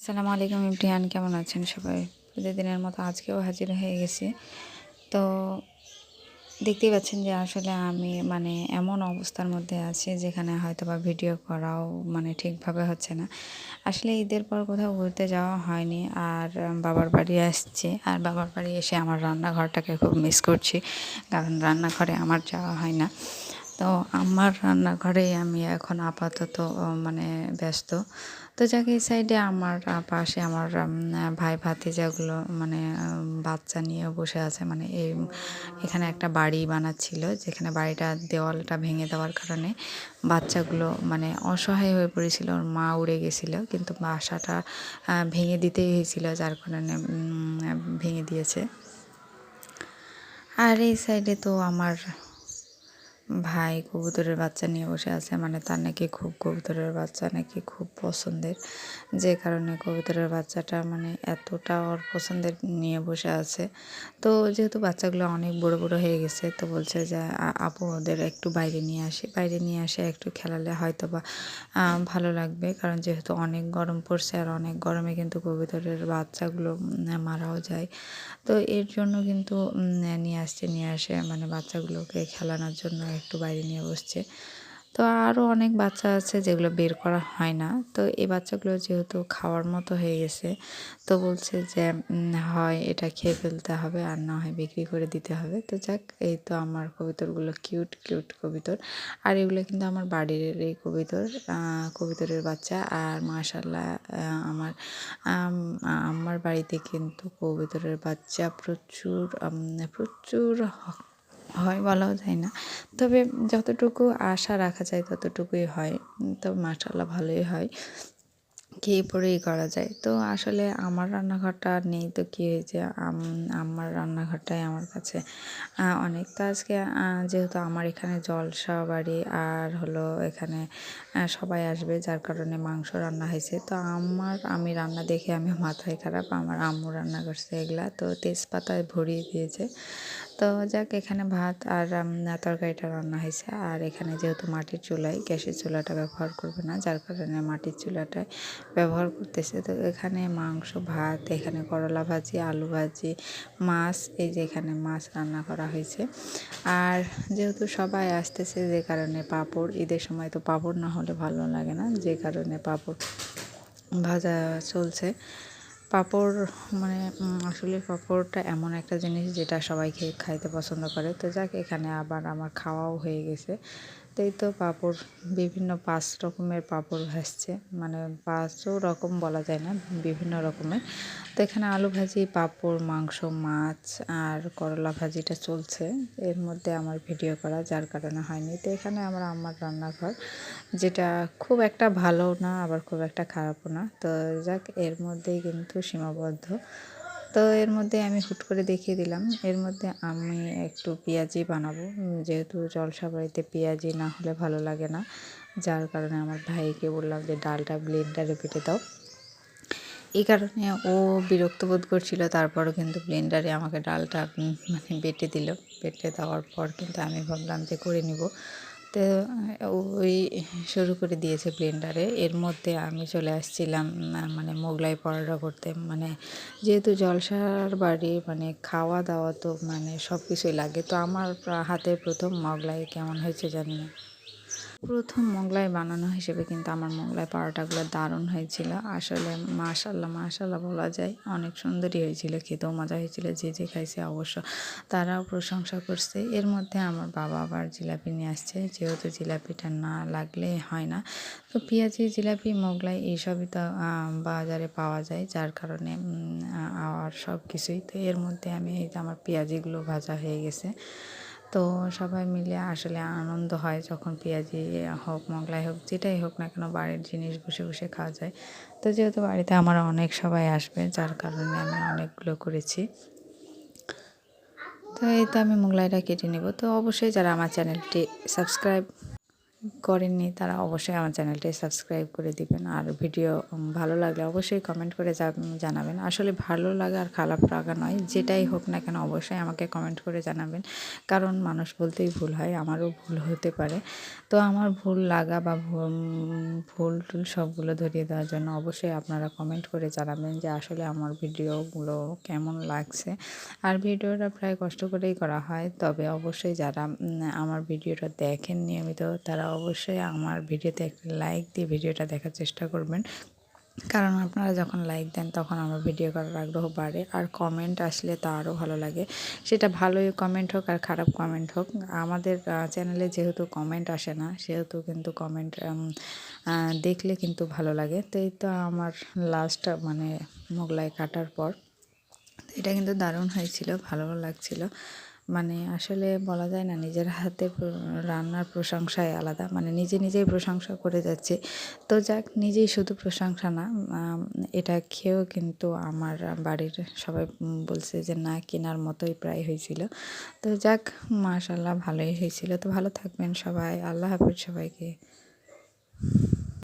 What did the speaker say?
আসসালামু আলাইকুম ইমতিহান, কেমন আছেন সবাই? প্রতিদিনের মতো আজকেও হাজির হয়ে গেছি। তো দেখতেই পাচ্ছেন যে আসলে আমি এমন অবস্থার মধ্যে আছি যেখানে হয়তোবা ভিডিও করাও ঠিকভাবে হচ্ছে না। আসলে ঈদের পর কোথাও ঘুরতে যাওয়া হয়নি। আর বাবার বাড়ি আসছি। আর বাবার বাড়ি এসে আমার রান্নাঘরটাকে খুব মিস করছি। কারণ রান্নাঘরে আমার যাওয়া হয় না। তো আমার রান্নাঘরেই আমি এখন আপাতত ব্যস্ত। তো যাক এই সাইডে আমার পাশে আমার ভাই ভাতিজাগুলো বাচ্চা নিয়ে বসে আছে। এখানে একটা বাড়ি বানাচ্ছিল, যেখানে বাড়িটা দেওয়ালটা ভেঙে দেওয়ার কারণে বাচ্চাগুলো অসহায় হয়ে পড়েছিল। ওর মা উড়ে গেছিল, কিন্তু বাসাটা ভেঙে দিতেই হয়েছিল, যার কারণে ভেঙে দিয়েছে। আর এই সাইডে তো আমার ভাই কবুতরের বাচ্চা নিয়ে বসে আছে। তার নাকি কবুতরের বাচ্চা নাকি খুব পছন্দের, যে কারণে কবুতরের বাচ্চাটা এতটা ওর পছন্দের নিয়ে বসে আছে। তো যেহেতু বাচ্চাগুলো অনেক বড় বড় হয়ে গেছে, তো বলছে যে আপু ওদের একটু বাইরে নিয়ে আসি, বাইরে নিয়ে আসে একটু খেলালে হয়তো বা ভালো লাগবে। কারণ যেহেতু অনেক গরম পড়ছে, আর অনেক গরমে কিন্তু কবুতরের বাচ্চাগুলো মারাও যায়। তো এর জন্য কিন্তু নিয়ে আসে বাচ্চাগুলোকে খেলানোর জন্য একটু বাইরে নিয়ে বসছে। তো আরও অনেক বাচ্চা আছে যেগুলো বের করা হয় না। তো এই বাচ্চাগুলো যেহেতু খাওয়ার মতো হয়ে গেছে, তো বলছে যে হয় এটা খেয়ে ফেলতে হবে, আর না হয় বিক্রি করে দিতে হবে। তো যাক, এই তো আমার কবুতরগুলো কিউট কিউট কবুতর। আর এগুলো কিন্তু আমার বাড়ির এই কবুতরের বাচ্চা। আর মাশাআল্লাহ, আমার আমার বাড়িতে কিন্তু কবুতরের বাচ্চা প্রচুর প্রচুর হয় বলাও যায় না। তবে যতটুকু আশা রাখা যায় ততটুকুই হয়। তো মাশাআল্লাহ ভালোই হয়। খেয়ে পরেই করা যায়। তো আসলে আমার রান্নাঘরটা আর নেই, তো কী হয়েছে, আমার রান্নাঘরটাই আমার কাছে অনেক। তো আজকে যেহেতু আমার এখানে জলসা বাড়ি, আর হলো এখানে সবাই আসবে, যার কারণে মাংস রান্না হয়েছে। তো আমি রান্না দেখে আমি মাথায় খারাপ, আমার আম্মু রান্না করছে এগুলা, তো তেজপাতায় ভরিয়ে দিয়েছে। তো যাক, এখানে ভাত আর তরকারিটা রান্না হয়েছে। আর এখানে যেহেতু মাটির চুলায়, গ্যাসের চুলাটা ব্যবহার করবে না, যার কারণে মাটির চুলাটায় ব্যবহার করতেছে। তো এখানে মাংস, ভাত, এখানে করলা ভাজি, আলু ভাজি, মাছ, এই যে এখানে মাছ রান্না করা হয়েছে। আর যেহেতু সবাই আসতেছে, যে কারণে পাঁপড়, ঈদের সময় তো পাঁপড় না হলে ভালো লাগে না, যে কারণে পাঁপড় ভাজা চলছে। পাঁপড় আসলে পাঁপড়টা এমন একটা জিনিস যেটা সবাই খাইতে পছন্দ করে। তো যাক, এখানে আবার আমার খাওয়াও হয়ে গেছে। তো এই তো পাঁপড়, বিভিন্ন 5 রকমের পাঁপড় ভাজছে, 5ও রকম বলা যায় না, বিভিন্ন রকমের। তো এখানে আলু ভাজি, পাঁপড়, মাংস, মাছ আর করলা ভাজিটা চলছে। এর মধ্যে আমার ভিডিও করা, যার কারণে হয়নি। তো এখানে আমার রান্নাঘর, যেটা খুব একটা ভালো না, আবার খুব একটা খারাপও না। তো যাক, এর মধ্যেই কিন্তু সীমাবদ্ধ। তো এর মধ্যে আমি হুট করে দেখিয়ে দিলাম, এর মধ্যে আমি একটু পেঁয়াজি বানাবো। যেহেতু জলসা বাড়িতে পেঁয়াজি না হলে ভালো লাগে না, যার কারণে আমার ভাইকে বললাম যে ডালটা ব্লেন্ডারে বেটে দাও। এই কারণে ও বিরক্ত বোধ করছিল, তারপরও কিন্তু ব্লেন্ডারে আমাকে ডালটা বেটে দিল। বেটে দেওয়ার পর কিন্তু আমি ভাবলাম যে করে নিব। তো ওই শুরু করে দিয়েছে ব্লেন্ডারে। এর মধ্যে আমি চলে আসছিলাম মোগলাই পরোটা করতে। যেহেতু জলসার বাড়ি, খাওয়া দাওয়া তো সব কিছুই লাগে। তো আমার হাতে প্রথম মোগলাই কেমন হয়েছে জানি না। প্রথম মোগলাই বানানো হিসেবে কিন্তু আমার মোগলাই পরোটাগুলো দারুণ হয়েছিল। আসলে মাশাআল্লাহ মাশাআল্লাহ বলা যায়, অনেক সুন্দরই হয়েছিল, খেতেও মজা হয়েছিল। যে যে খাইছে অবশ্য তারাও প্রশংসা করছে। এর মধ্যে আমার বাবা আবার জিলাপি নিয়ে আসছে, যেহেতু জিলাপিটা না লাগলে হয় না। তো পেঁয়াজি, জিলাপি, মোগলাই এইসবই তো বাজারে পাওয়া যায়, যার কারণে আর সব কিছুই। তো এর মধ্যে এই যে আমার পেঁয়াজিগুলো ভাজা হয়ে গেছে। তো সবাই মিলে আসলে আনন্দ হয় যখন পেঁয়াজি হোক, মোগলাই হোক, যেটাই হোক না কেন, বাড়ির জিনিস বসে বসে খাওয়া যায়। তো যেহেতু বাড়িতে আমার অনেক সবাই আসবে, যার কারণে আমি অনেকগুলো করেছি। তো এই তো আমি মোগলাইটা কেটে নেব। তো অবশ্যই যারা আমার চ্যানেলটি সাবস্ক্রাইব করেননি তারা অবশ্যই আমার চ্যানেলটি সাবস্ক্রাইব করে দিবেন। আর ভিডিও ভালো লাগলে অবশ্যই কমেন্ট করে জানাবেন। আসলে ভালো লাগা আর খারাপ লাগা নয়, যেটাই হোক না কেন অবশ্যই আমাকে কমেন্ট করে জানাবেন। কারণ মানুষ বলতেই ভুল হয়, আমারও ভুল হতে পারে। তো আমার ভুল লাগা বা ভুল-টুল সবগুলো ধরিয়ে দেওয়ার জন্য অবশ্যই আপনারা কমেন্ট করে জানাবেন যে আসলে আমার ভিডিওগুলো কেমন লাগছে। আর ভিডিওটা প্রায় কষ্ট করেই করা হয়। তবে অবশ্যই যারা আমার ভিডিওটা দেখেন নিয়মিত তারা অবশ্যই আমার ভিডিওতে একটা লাইক দিয়ে ভিডিওটা দেখার চেষ্টা করবেন। কারণ আপনারা যখন লাইক দেন তখন আমার ভিডিও করার আগ্রহ বাড়ে। আর কমেন্ট আসলে তা আরও ভালো লাগে। সেটা ভালোই কমেন্ট হোক আর খারাপ কমেন্ট হোক। আমাদের চ্যানেলে যেহেতু কমেন্ট আসে না সেহেতু কিন্তু কমেন্ট দেখলে কিন্তু ভালো লাগে। তো এই তো আমার লাস্ট মানে মোগলাই কাটার পর এটা কিন্তু দারুণ হয়েছিল, ভালোও লাগছিল। মানে আসলে বলা যায় না, নিজের হাতে রান্নার প্রশংসাই আলাদা। মানে নিজেই প্রশংসা করে যাচ্ছি। তো যাক, নিজেই শুধু প্রশংসা না, এটা খেয়েও কিন্তু আমার বাড়ির সবাই বলছে যে না, কেনার মতোই প্রায় হয়েছিল। তো যাক, মাশাআল্লাহ ভালোই হয়েছিল। তো ভালো থাকবেন সবাই। আল্লাহ হাফেজ সবাইকে।